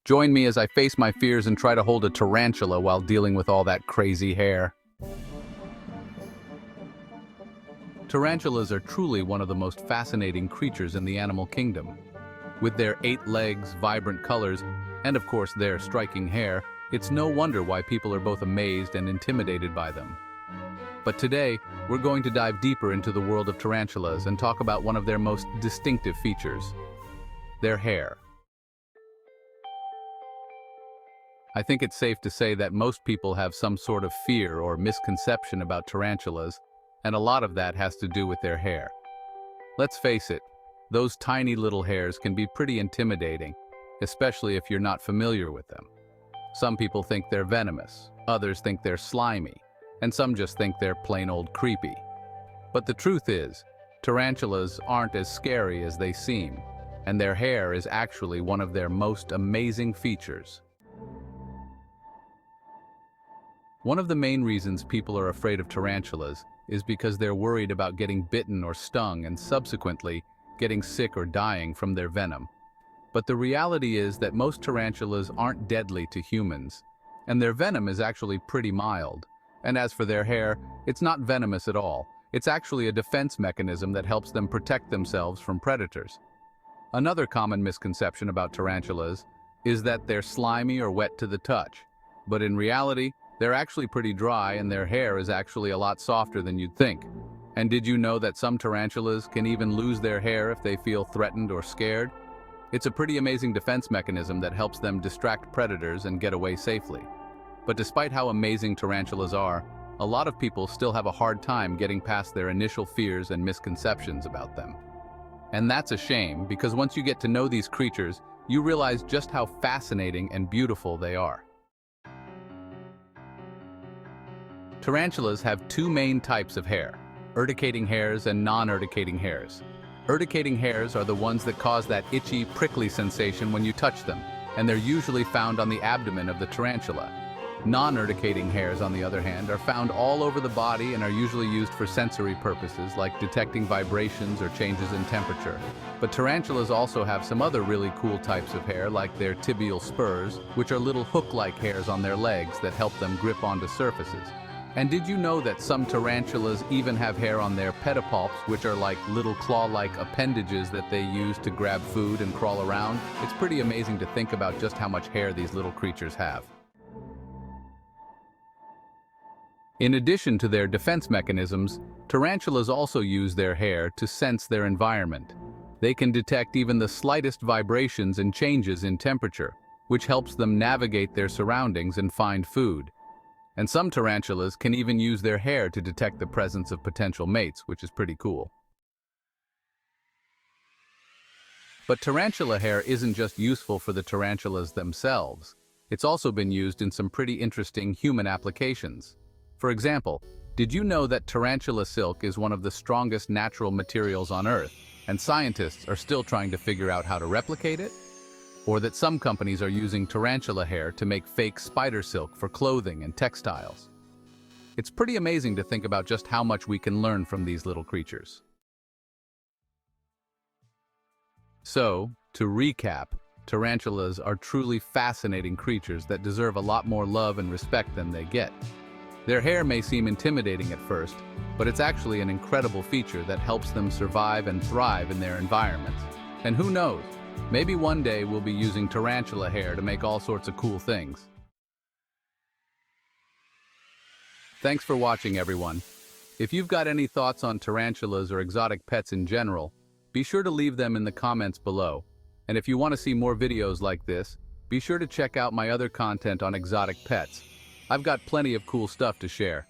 Join me as I face my fears and try to hold a tarantula while dealing with all that crazy hair. Tarantulas are truly one of the most fascinating creatures in the animal kingdom. With their 8 legs, vibrant colors, and of course their striking hair, it's no wonder why people are both amazed and intimidated by them. But today, we're going to dive deeper into the world of tarantulas and talk about one of their most distinctive features: their hair. I think it's safe to say that most people have some sort of fear or misconception about tarantulas, and a lot of that has to do with their hair. Let's face it, those tiny little hairs can be pretty intimidating, especially if you're not familiar with them. Some people think they're venomous, others think they're slimy, and some just think they're plain old creepy. But the truth is, tarantulas aren't as scary as they seem, and their hair is actually one of their most amazing features. One of the main reasons people are afraid of tarantulas is because they're worried about getting bitten or stung and subsequently getting sick or dying from their venom. But the reality is that most tarantulas aren't deadly to humans, and their venom is actually pretty mild. And as for their hair, it's not venomous at all. It's actually a defense mechanism that helps them protect themselves from predators. Another common misconception about tarantulas is that they're slimy or wet to the touch. But in reality, they're actually pretty dry, and their hair is actually a lot softer than you'd think. And did you know that some tarantulas can even lose their hair if they feel threatened or scared? It's a pretty amazing defense mechanism that helps them distract predators and get away safely. But despite how amazing tarantulas are, a lot of people still have a hard time getting past their initial fears and misconceptions about them. And that's a shame, because once you get to know these creatures, you realize just how fascinating and beautiful they are. Tarantulas have 2 main types of hair: urticating hairs and non-urticating hairs. Urticating hairs are the ones that cause that itchy, prickly sensation when you touch them, and they're usually found on the abdomen of the tarantula. Non-urticating hairs, on the other hand, are found all over the body and are usually used for sensory purposes like detecting vibrations or changes in temperature. But tarantulas also have some other really cool types of hair, like their tibial spurs, which are little hook-like hairs on their legs that help them grip onto surfaces. And did you know that some tarantulas even have hair on their pedipalps, which are like little claw-like appendages that they use to grab food and crawl around? It's pretty amazing to think about just how much hair these little creatures have. In addition to their defense mechanisms, tarantulas also use their hair to sense their environment. They can detect even the slightest vibrations and changes in temperature, which helps them navigate their surroundings and find food. And some tarantulas can even use their hair to detect the presence of potential mates, which is pretty cool. But tarantula hair isn't just useful for the tarantulas themselves. It's also been used in some pretty interesting human applications. For example, did you know that Tarantula Silk is one of the strongest natural materials on Earth, and scientists are still trying to figure out how to replicate it? Or that some companies are using tarantula hair to make fake spider silk for clothing and textiles. It's pretty amazing to think about just how much we can learn from these little creatures. So, to recap, tarantulas are truly fascinating creatures that deserve a lot more love and respect than they get. Their hair may seem intimidating at first, but it's actually an incredible feature that helps them survive and thrive in their environment. And who knows, maybe one day we'll be using tarantula hair to make all sorts of cool things. Thanks for watching, everyone. If you've got any thoughts on tarantulas or exotic pets in general, be sure to leave them in the comments below. And if you want to see more videos like this, be sure to check out my other content on exotic pets. I've got plenty of cool stuff to share.